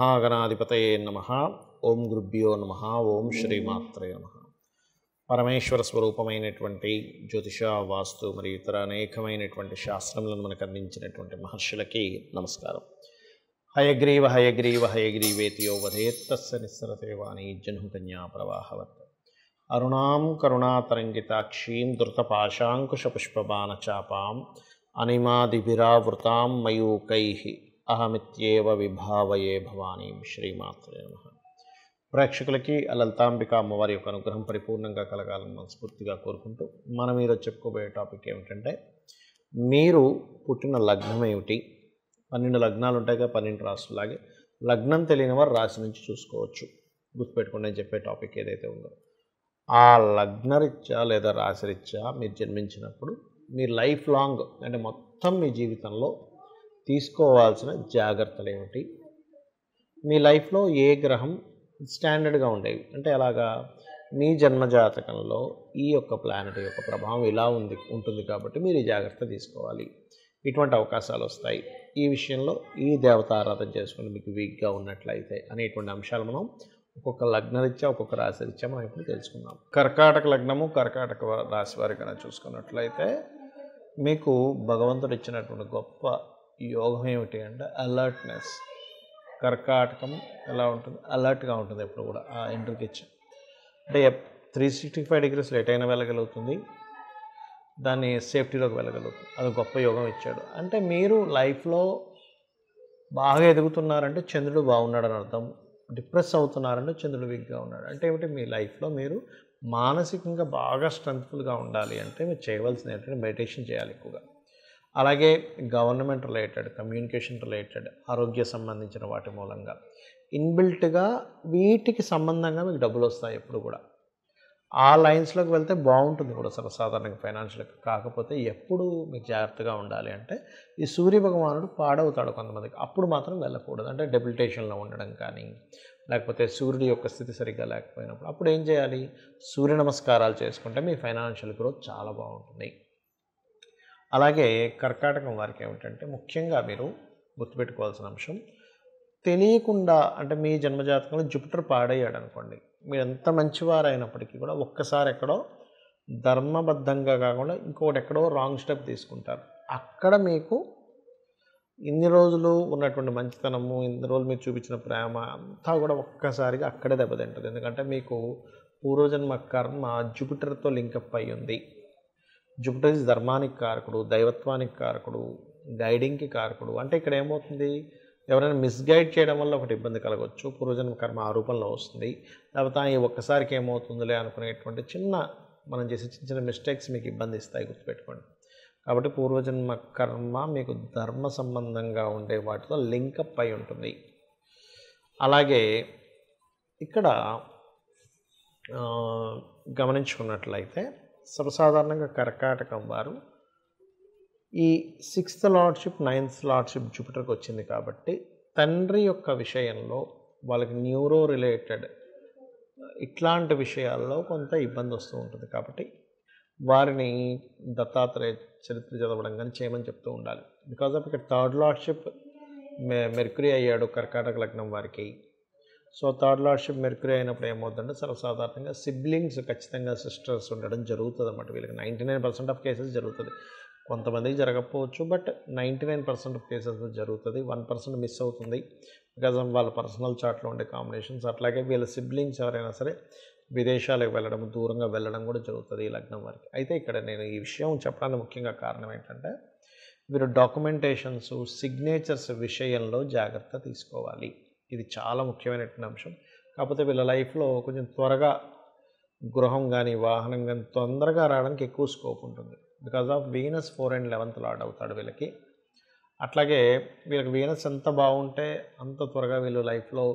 శ్రీమహాగణాధిపతయే నమః. ఓం గురుభ్యో నమః. ఓం శ్రీమాత్రే నమః. పరమేశ్వర స్వరూపమైనటువంటి జ్యోతిష, వాస్తు మరియు ఇతర అనేకమైనటువంటి శాస్త్రములను మనకు అందించినటువంటి మహర్షులకి నమస్కారం. హయగ్రీవ హయగ్రీవ హయగ్రీవేతి యో వదేత్తస్య నిస్సరతే వాణి జన్హు కన్యా ప్రవాహవత్. అరుణాం కరుణాతరంగితాక్షీం ధృతపాశాంకుశపుష్పబాణచాపాం అనిమాదిభిరావృతాం మయూకైః అహమిత్యేవ విభావయే భవానీం. శ్రీమాత్రే నమః. ప్రేక్షకులకి లలితాంబిక అమ్మవారి యొక్క అనుగ్రహం పరిపూర్ణంగా కలగాలని మనస్ఫూర్తిగా కోరుకుంటూ మనం ఈరోజు చెప్పుకోబోయే టాపిక్ ఏమిటంటే, మీరు పుట్టిన లగ్నం ఏమిటి? 12 లగ్నాలు ఉంటాయిగా, 12 రాసులాగే లగ్నం తెలియని వారు రాశి నుంచి చూసుకోవచ్చు. గుర్తుపెట్టుకోండి నేను చెప్పే టాపిక్ ఏదైతే ఉందో. ఆ లగ్నరీత్యా లేదా రాశిరీత్యా మీరు జన్మించినప్పుడు మీ లైఫ్ లాంగ్ అంటే మొత్తం మీ జీవితంలో తీసుకోవాల్సిన జాగ్రత్తలు ఏమిటి? మీ లైఫ్లో ఏ గ్రహం స్టాండర్డ్గా ఉండేవి అంటే అలాగా మీ జన్మజాతకంలో ఈ యొక్క ప్లానెట్ యొక్క ప్రభావం ఇలా ఉంటుంది కాబట్టి మీరు ఈ జాగ్రత్త తీసుకోవాలి, ఇటువంటి అవకాశాలు వస్తాయి, ఈ విషయంలో ఈ దేవత ఆరాధన చేసుకుని మీకు వీక్గా ఉన్నట్లయితే అనేటువంటి అంశాలు మనం ఒక్కొక్క లగ్నరీత్యా ఒక్కొక్క రాశిరీత్యా మనం ఇప్పుడు తెలుసుకుందాం. కర్కాటక లగ్నము కర్కాటక రాశి వారి కన్నా చూసుకున్నట్లయితే మీకు భగవంతుడు ఇచ్చినటువంటి గొప్ప యోగం ఏమిటి అంటే అలర్ట్నెస్. కర్కాటకం ఎలా ఉంటుంది? అలర్ట్గా ఉంటుంది ఎప్పుడు కూడా. ఆ ఎంట్రీకి ఇచ్చి అంటే 365 degrees ఎట్ అయినా వెళ్ళగలుగుతుంది, దాన్ని సేఫ్టీలోకి వెళ్ళగలుగుతుంది. అది గొప్ప యోగం ఇచ్చాడు. అంటే మీరు లైఫ్లో బాగా ఎదుగుతున్నారంటే చంద్రుడు బాగున్నాడని అర్థం. డిప్రెస్ అవుతున్నారంటే చంద్రుడు వీక్గా ఉన్నాడు అంటే ఏమిటి? మీ లైఫ్లో మీరు మానసికంగా బాగా స్ట్రెంగ్త్ఫుల్గా ఉండాలి అంటే మీరు చేయవలసిన ఏంటంటే మెడిటేషన్ చేయాలి ఎక్కువగా. అలాగే గవర్నమెంట్ రిలేటెడ్, కమ్యూనికేషన్ రిలేటెడ్, ఆరోగ్య సంబంధించిన వాటి మూలంగా ఇన్బిల్ట్గా వీటికి సంబంధంగా మీకు డబ్బులు వస్తాయి ఎప్పుడు కూడా. ఆ లైన్స్లోకి వెళ్తే బాగుంటుంది కూడా సర్వసాధారణంగా ఫైనాన్షియల్గా. కాకపోతే ఎప్పుడు మీకు జాగ్రత్తగా ఉండాలి అంటే ఈ సూర్య భగవానుడు పాడవుతాడు కొంతమందికి, అప్పుడు మాత్రం వెళ్ళకూడదు. అంటే డెబిలిటేషన్లో ఉండడం కానీ, లేకపోతే సూర్యుడి యొక్క స్థితి సరిగ్గా లేకపోయినప్పుడు అప్పుడు ఏం చేయాలి? సూర్య నమస్కారాలు చేసుకుంటే మీ ఫైనాన్షియల్ గ్రోత్ చాలా బాగుంటుంది. అలాగే కర్కాటకం వారికి ఏమిటంటే ముఖ్యంగా మీరు గుర్తుపెట్టుకోవాల్సిన అంశం, తెలియకుండా అంటే మీ జన్మజాతకంలో జూపిటర్ పాడయ్యాడు అనుకోండి, మీరు ఎంత మంచివారైనప్పటికీ కూడా ఒక్కసారి ఎక్కడో ధర్మబద్ధంగా కాకుండా ఇంకొకటి ఎక్కడో రాంగ్ స్టెప్ తీసుకుంటారు. అక్కడ మీకు ఇన్ని రోజులు ఉన్నటువంటి మంచితనము, ఇన్ని రోజులు మీరు చూపించిన ప్రేమ అంతా కూడా ఒక్కసారిగా అక్కడే దెబ్బతింటుంది. ఎందుకంటే మీకు పూర్వజన్మ కర్మ జూపిటర్తో లింకప్ అయి ఉంది. జూపిటర్ ఇస్ ధర్మానికి కారకుడు, దైవత్వానికి కారకుడు, గైడింగ్కి కారకుడు. అంటే ఇక్కడ ఏమవుతుంది? ఎవరైనా మిస్గైడ్ చేయడం వల్ల ఒకటి ఇబ్బంది కలగవచ్చు, పూర్వజన్మ కర్మ ఆ రూపంలో వస్తుంది. లేకపోతే ఈ ఒక్కసారికి ఏమవుతుందిలే అనుకునేటువంటి మనం చేసే చిన్న చిన్న మిస్టేక్స్ మీకు ఇబ్బంది ఇస్తాయి, గుర్తుపెట్టుకోండి. కాబట్టి పూర్వజన్మ కర్మ మీకు ధర్మ సంబంధంగా ఉండే వాటితో లింకప్ అయి ఉంటుంది. అలాగే ఇక్కడ గమనించుకున్నట్లయితే సర్వసాధారణంగా కర్కాటకం వారు ఈ 6th లార్డ్షిప్ 9th లార్డ్షిప్ జూపిటర్కి వచ్చింది కాబట్టి తండ్రి యొక్క విషయంలో వాళ్ళకి న్యూరో రిలేటెడ్ ఇట్లాంటి విషయాల్లో కొంత ఇబ్బంది వస్తూ ఉంటుంది. కాబట్టి వారిని దత్తాత్రేయ చరిత్ర చదవడం కానీ చేయమని చెప్తూ ఉండాలి. బికాజ్ ఆఫ్ ఇక్కడ 3rd లార్డ్షిప్ మెర్క్యూరీ అయ్యాడు కర్కాటక లగ్నం వారికి. సో 3rd లార్డ్షిప్ మెర్క్యూరీ అయినప్పుడు ఏమవుతుందంటే సర్వసాధారణంగా సిబ్లింగ్స్ ఖచ్చితంగా సిస్టర్స్ ఉండడం జరుగుతుంది అన్నమాట. వీళ్ళకి 99% ఆఫ్ కేసెస్ జరుగుతుంది. కొంతమందికి జరగకపోవచ్చు, బట్ 99% ఆఫ్ కేసెస్ జరుగుతుంది. 1% మిస్ అవుతుంది బికాజ్ వాళ్ళ పర్సనల్ చార్ట్లో ఉండే కాంబినేషన్స్. అట్లాగే వీళ్ళ సిబ్లింగ్స్ ఎవరైనా సరే విదేశాలకు వెళ్ళడం, దూరంగా వెళ్ళడం కూడా జరుగుతుంది ఈ లగ్నం వారికి. అయితే ఇక్కడ నేను ఈ విషయం చెప్పడానికి ముఖ్యంగా కారణం ఏంటంటే వీరు డాక్యుమెంటేషన్స్, సిగ్నేచర్స్ విషయంలో జాగ్రత్త తీసుకోవాలి. ఇది చాలా ముఖ్యమైనటువంటి అంశం. కాకపోతే వీళ్ళ లైఫ్లో కొంచెం త్వరగా గృహం కానీ వాహనం కానీ తొందరగా రావడానికి ఎక్కువ స్కోప్ ఉంటుంది. Because of Venus 4 and 11th lord అవుతాడు వీళ్ళకి. అట్లాగే వీళ్ళకి వీనస్ ఎంత బాగుంటే అంత త్వరగా వీళ్ళు లైఫ్లో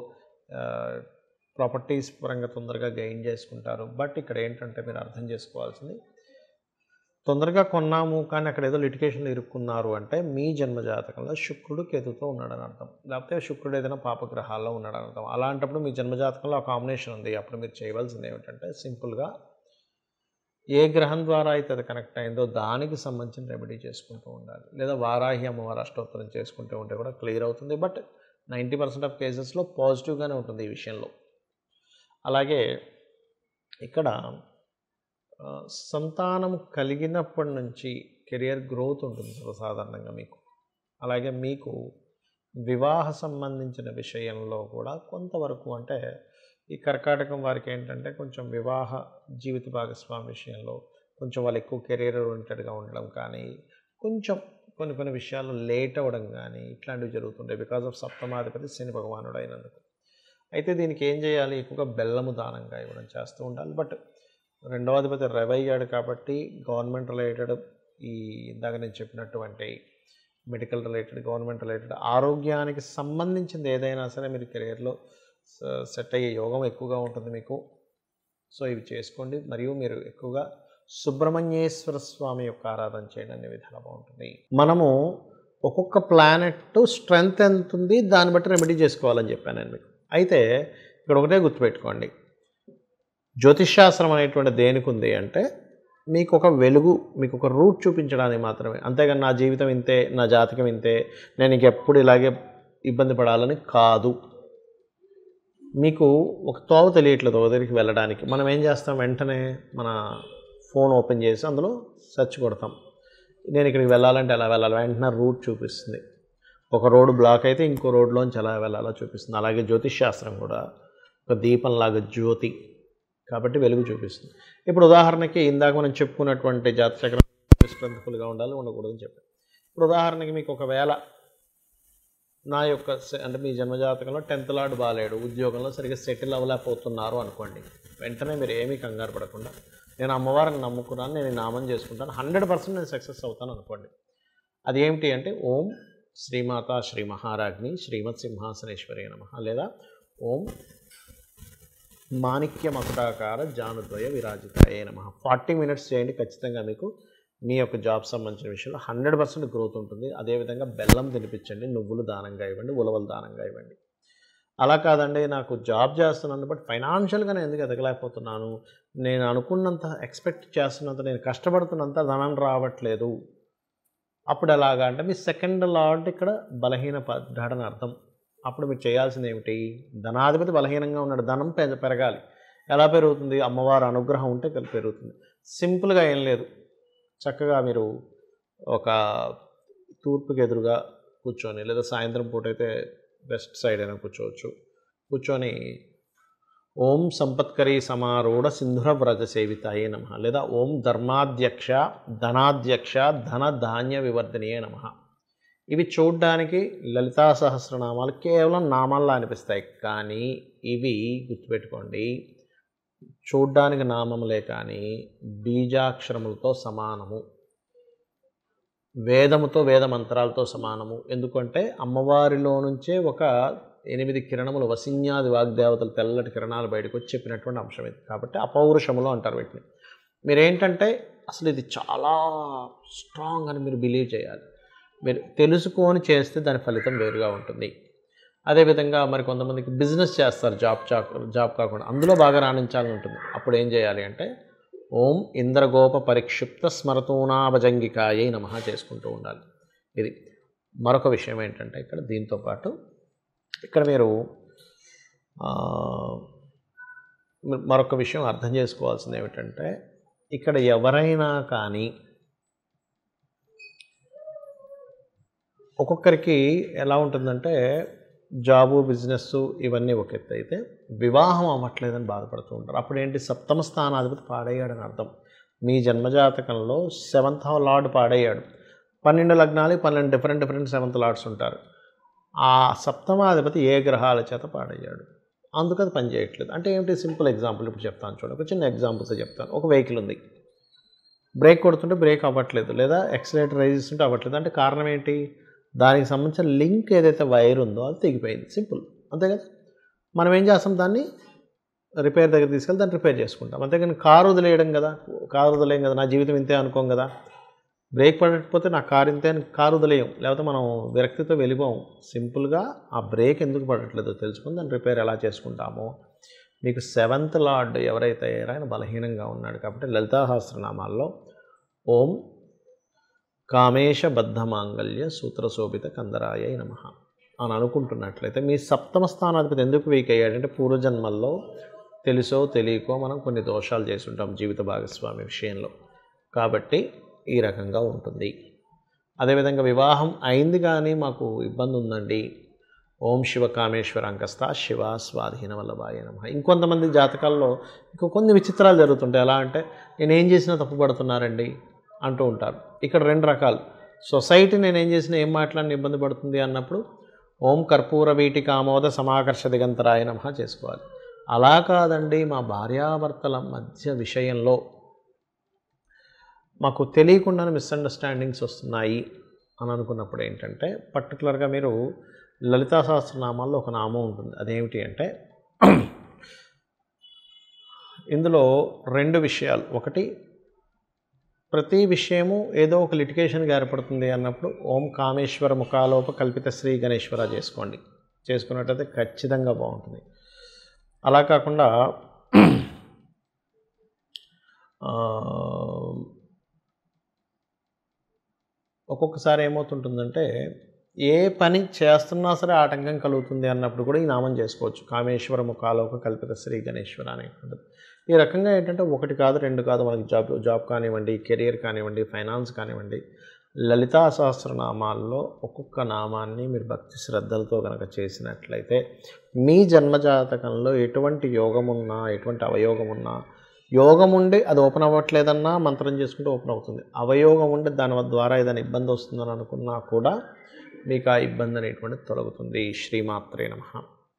ప్రాపర్టీస్ పరంగా తొందరగా గెయిన్ చేసుకుంటారు. బట్ ఇక్కడ ఏంటంటే మీరు అర్థం చేసుకోవాల్సింది, తొందరగా కొన్నాము కానీ అక్కడ ఏదో లిటిగేషన్లో ఇరుక్కున్నారు అంటే మీ జన్మజాతకంలో శుక్రుడు కేతుతో ఉన్నాడని అర్థం, లేకపోతే శుక్రుడు ఏదైనా పాపగ్రహాల్లో ఉన్నాడని అర్థం. అలాంటప్పుడు మీ జన్మజాతకంలో ఆ కాంబినేషన్ ఉంది. అప్పుడు మీరు చేయవలసింది ఏమిటంటే సింపుల్గా ఏ గ్రహం ద్వారా అయితే అది కనెక్ట్ అయిందో దానికి సంబంధించిన రెమెడీ చేసుకుంటూ ఉండాలి. లేదా వారాహి అమ్మవారి అష్టోత్తరం చేసుకుంటూ ఉంటే కూడా క్లియర్ అవుతుంది. బట్ 90% ఆఫ్ కేసెస్లో పాజిటివ్గానే ఉంటుంది ఈ విషయంలో. అలాగే ఇక్కడ సంతానం కలిగినప్పటి నుంచి కెరియర్ గ్రోత్ ఉంటుంది సర్వసాధారణంగా మీకు. అలాగే మీకు వివాహ సంబంధించిన విషయంలో కూడా కొంతవరకు, అంటే ఈ కర్కాటకం వారికి ఏంటంటే కొంచెం వివాహ జీవిత భాగస్వామి విషయంలో కొంచెం వాళ్ళు ఎక్కువ కెరీర్ ఓరియంటెడ్గా ఉండడం కానీ, కొంచెం కొన్ని విషయాల్లో లేట్ అవ్వడం కానీ ఇట్లాంటివి జరుగుతుంటాయి బికాజ్ ఆఫ్ సప్తమాధిపతి శని భగవానుడు అయినందుకు. అయితే దీనికి ఏం చేయాలి? ఎక్కువగా బెల్లము దానంగా ఇవ్వడం చేస్తూ ఉండాలి. బట్ రెండవ అధిపతి రవి అయ్యాడు కాబట్టి గవర్నమెంట్ రిలేటెడ్, ఈ ఇందాక నేను చెప్పినటువంటి మెడికల్ రిలేటెడ్, గవర్నమెంట్ రిలేటెడ్, ఆరోగ్యానికి సంబంధించింది ఏదైనా సరే మీరు కెరియర్లో సెట్ అయ్యే యోగం ఎక్కువగా ఉంటుంది మీకు. సో ఇవి చేసుకోండి. మరియు మీరు ఎక్కువగా సుబ్రహ్మణ్యేశ్వర స్వామి యొక్క ఆరాధన చేయండి, అనే విధానం బాగుంటుంది. మనము ఒక్కొక్క ప్లానెట్ స్ట్రెంగ్త్ ఎంత ఉంది దాన్ని బట్టి రెమెడీ చేసుకోవాలని చెప్పాను నేను మీకు. అయితే ఇక్కడ ఒకటే గుర్తుపెట్టుకోండి, జ్యోతిష్శాస్త్రం అనేటువంటి దేనికి ఉంది అంటే మీకు ఒక వెలుగు, మీకు ఒక రూట్ చూపించడానికి మాత్రమే. అంతేగాని నా జీవితం ఇంతే, నా జాతకం ఇంతే, నేను ఇంకెప్పుడు ఇలాగే ఇబ్బంది పడాలని కాదు. మీకు ఒక తోవ తెలియట్లేదు ఒక దగ్గరికి వెళ్ళడానికి, మనం ఏం చేస్తాం? వెంటనే మన ఫోన్ ఓపెన్ చేసి అందులో సెర్చ్ కొడతాం, నేను ఇక్కడికి వెళ్ళాలంటే ఎలా వెళ్ళాలి, వెంటనే రూట్ చూపిస్తుంది. ఒక రోడ్డు బ్లాక్ అయితే ఇంకో రోడ్లోంచి ఎలా వెళ్ళాలో చూపిస్తుంది. అలాగే జ్యోతిష్శాస్త్రం కూడా ఒక దీపంలాగా జ్యోతి కాబట్టి వెలుగు చూపిస్తుంది. ఇప్పుడు ఉదాహరణకి ఇందాక మనం చెప్పుకున్నటువంటి జాతచక్రం నిష్ప్రతికూలంగా ఉండాలి, ఉండకూడదని చెప్పాను. ఇప్పుడు ఉదాహరణకి మీకు ఒకవేళ నా యొక్క అంటే మీ జన్మజాతకంలో 10th లార్డ్ బాలేడు, ఉద్యోగంలో సరిగ్గా సెటిల్ అవ్వలేకపోతున్నారు అనుకోండి, వెంటనే మీరు ఏమీ కంగారు పడకుండా నేను అమ్మవారిని నమ్ముకున్నాను, నేను నామం చేసుకుంటాను, 100% నేను సక్సెస్ అవుతాను అనుకోండి. అది ఏమిటి అంటే ఓం శ్రీమాత శ్రీ మహారాజ్ని శ్రీమత్ సింహాసనేశ్వరి నమః, లేదా ఓం మాణిక్య మకుటాకార జానుద్వయ విరాజితాయే నమః. 40 మినిట్స్ చేయండి, ఖచ్చితంగా మీకు మీ యొక్క జాబ్ సంబంధించిన విషయంలో 100% గ్రోత్ ఉంటుంది. అదేవిధంగా బెల్లం తినిపించండి, నువ్వులు దానంగా ఇవ్వండి, ఉలవలు దానంగా ఇవ్వండి. అలా కాదండి నాకు జాబ్ చేస్తున్నాను బట్ ఫైనాన్షియల్గా నేను ఎందుకు ఎదగలేకపోతున్నాను, నేను అనుకున్నంత ఎక్స్పెక్ట్ చేస్తున్నంత, నేను కష్టపడుతున్నంత ధనం రావట్లేదు, అప్పుడు ఎలాగా అంటే మీ 2nd లార్డ్ ఇక్కడ బలహీన పడ్డాడని అర్థం. అప్పుడు మీరు చేయాల్సింది ఏమిటి? ధనాధిపతి బలహీనంగా ఉన్నాడు, ధనం పెరగాలి. ఎలా పెరుగుతుంది? అమ్మవారి అనుగ్రహం ఉంటే పెరుగుతుంది. సింపుల్గా ఏం లేదు, చక్కగా మీరు ఒక తూర్పుకి ఎదురుగా కూర్చొని, లేదా సాయంత్రం పూట అయితే వెస్ట్ సైడ్ అయినా కూర్చోవచ్చు, కూర్చొని ఓం సంపత్కరీ సమారూఢ సింధుర వ్రజ సేవితాయే నమః, లేదా ఓం ధర్మాధ్యక్ష ధనాధ్యక్ష ధన ధాన్య వివర్ధనీయే నమః. ఇవి చూడ్డానికి లలితా సహస్రనామాలు కేవలం నామాల్లో అనిపిస్తాయి, కానీ ఇవి గుర్తుపెట్టుకోండి చూడ్డానికి నామములే కానీ బీజాక్షరములతో సమానము, వేదముతో వేద మంత్రాలతో సమానము. ఎందుకంటే అమ్మవారిలో నుంచే ఒక 8 కిరణములు వసిన్యాది వాగ్దేవతలు తెల్లటి కిరణాలు బయటకు వచ్చి చెప్పినటువంటి అంశం ఇది. కాబట్టి అపౌరుషములు అంటారు వీటిని. మీరేంటంటే అసలు ఇది చాలా స్ట్రాంగ్ అని మీరు బిలీవ్ చేయాలి. మీరు తెలుసుకొని చేస్తే దాని ఫలితం వేరుగా ఉంటుంది. అదేవిధంగా మరి కొంతమందికి బిజినెస్ చేస్తారు, జాబ్ కాకుండా అందులో బాగా రాణించాలని ఉంటుంది. అప్పుడు ఏం చేయాలి అంటే ఓం ఇంద్రగోప పరిక్షిప్త స్మరతూనాభజంగికాయై నమః చేసుకుంటూ ఉండాలి. ఇది మరొక విషయం ఏంటంటే ఇక్కడ దీంతోపాటు ఇక్కడ మీరు మరొక విషయం అర్థం చేసుకోవాల్సింది ఏమిటంటే ఇక్కడ ఎవరైనా కానీ ఒక్కొక్కరికి ఎలా ఉంటుందంటే జాబు బిజినెస్ ఇవన్నీ ఒక ఎత్తు అయితే వివాహం అవ్వట్లేదని బాధపడుతూ ఉంటారు. అప్పుడు ఏంటి? 7వ స్థానాధిపతి పాడయ్యాడని అర్థం. మీ జన్మజాతకంలో 7th లార్డ్ పాడయ్యాడు. 12 లగ్నాలు 12 డిఫరెంట్ 7th లార్డ్స్ ఉంటారు. ఆ 7వ ఏ గ్రహాల చేత పాడయ్యాడు, అందుకు అది పనిచేయట్లేదు. అంటే ఏమిటి? సింపుల్ ఎగ్జాంపుల్ ఇప్పుడు చెప్తాను చూడండి, ఒక చిన్న ఎగ్జాంపుల్స్ చెప్తాను. ఒక వెహికల్ ఉంది, బ్రేక్ కొడుతుంటే బ్రేక్ అవ్వట్లేదు, లేదా ఎక్సలేటర్ రైజ్ చేస్తుంటే అవ్వట్లేదు. అంటే కారణం ఏంటి? దానికి సంబంధించిన లింక్ ఏదైతే వైర్ ఉందో అది తెగిపోయింది. సింపుల్, అంతే కదా. మనం ఏం చేస్తాం? దాన్ని రిపేర్ దగ్గర తీసుకెళ్ళి దాన్ని రిపేర్ చేసుకుంటాం. అంతేగాని కారు వదిలేయడం కదా, కారు వదిలేయం కదా, నా జీవితం ఇంతే అనుకోం కదా. బ్రేక్ పడకపోతే నా కారు ఇంతే అని కారు వదిలేయం, లేకపోతే మనం విరక్తితో వెళ్ళిపోం. సింపుల్గా ఆ బ్రేక్ ఎందుకు పడట్లేదో తెలుసుకొని దాన్ని రిపేర్ ఎలా చేసుకుంటామో. మీకు 7th లార్డ్ ఎవరైతే అయ్యారో ఆయన బలహీనంగా ఉన్నాడు. కాబట్టి లలితా సహస్రనామాల్లో ఓం కామేశ బద్ధ మాంగళ్య సూత్రశోభిత కందరాయ నమః, అని అనుకుంటున్నట్లయితే మీ సప్తమ స్థానాధిపతి ఎందుకు వీక్ అయ్యాడంటే పూర్వజన్మల్లో తెలుసో తెలియకో మనం కొన్ని దోషాలు చేసి ఉంటాం జీవిత భాగస్వామి విషయంలో, కాబట్టి ఈ రకంగా ఉంటుంది. అదేవిధంగా వివాహం అయింది కానీ మాకు ఇబ్బంది ఉందండి, ఓం శివ కామేశ్వర అంకస్త శివ స్వాధీన వల్లభాయ నమః. ఇంకొంతమంది జాతకాల్లో కొన్ని విచిత్రాలు జరుగుతుంటాయి. ఎలా అంటే నేనేం చేసినా తప్పు పడుతున్నారండి అంటూ ఉంటారు. ఇక్కడ రెండు రకాలు. సొసైటీ నేనేం చేసినా ఏం మాట్లాడిన ఇబ్బంది పడుతుంది అన్నప్పుడు ఓం కర్పూర వీటి కామోద సమాకర్ష దిగంతరాయ నమః చేసుకోవాలి. అలా కాదండి, మా భార్యాభర్తల మధ్య విషయంలో మాకు తెలియకుండానే మిస్అండర్స్టాండింగ్స్ వస్తున్నాయి అని అనుకున్నప్పుడు ఏంటంటే పర్టికులర్గా మీరు లలితా సహస్రనామాల్లో ఒక నామం ఉంటుంది. అదేమిటి అంటే ఇందులో రెండు విషయాలు. ఒకటి, ప్రతి విషయము ఏదో ఒక లిటిగేషన్గా ఏర్పడుతుంది అన్నప్పుడు ఓం కామేశ్వర ముఖాలోప కల్పిత శ్రీ గణేశ్వర చేసుకోండి. చేసుకున్నట్టయితే ఖచ్చితంగా బాగుంటుంది. అలా కాకుండా ఒక్కొక్కసారి ఏమవుతుంటుందంటే ఏ పని చేస్తున్నా సరే ఆటంకం కలుగుతుంది అన్నప్పుడు కూడా ఈ నామం చేసుకోవచ్చు. కామేశ్వర ముఖాలోక కల్పిత శ్రీ గణేశ్వర అనేటువంటిది. ఈ రకంగా ఏంటంటే ఒకటి కాదు రెండు కాదు, మనకి జాబ్ కానివ్వండి, కెరియర్ కానివ్వండి, ఫైనాన్స్ కానివ్వండి, లలితా సహస్రనామాల్లో ఒక్కొక్క నామాన్ని మీరు భక్తి శ్రద్ధలతో కనుక చేసినట్లయితే మీ జన్మజాతకంలో ఎటువంటి యోగం ఉన్నా, ఎటువంటి అవయోగం ఉన్నా, యోగం ఉండి అది ఓపెన్ అవ్వట్లేదన్నా మంత్రం చేసుకుంటే ఓపెన్ అవుతుంది. అవయోగం ఉండి దాని ద్వారా ఏదైనా ఇబ్బంది వస్తుందని అనుకున్నా కూడా మీకు ఆ ఇబ్బంది అనేటువంటిది తొలగుతుంది. శ్రీమాత్రే నమః.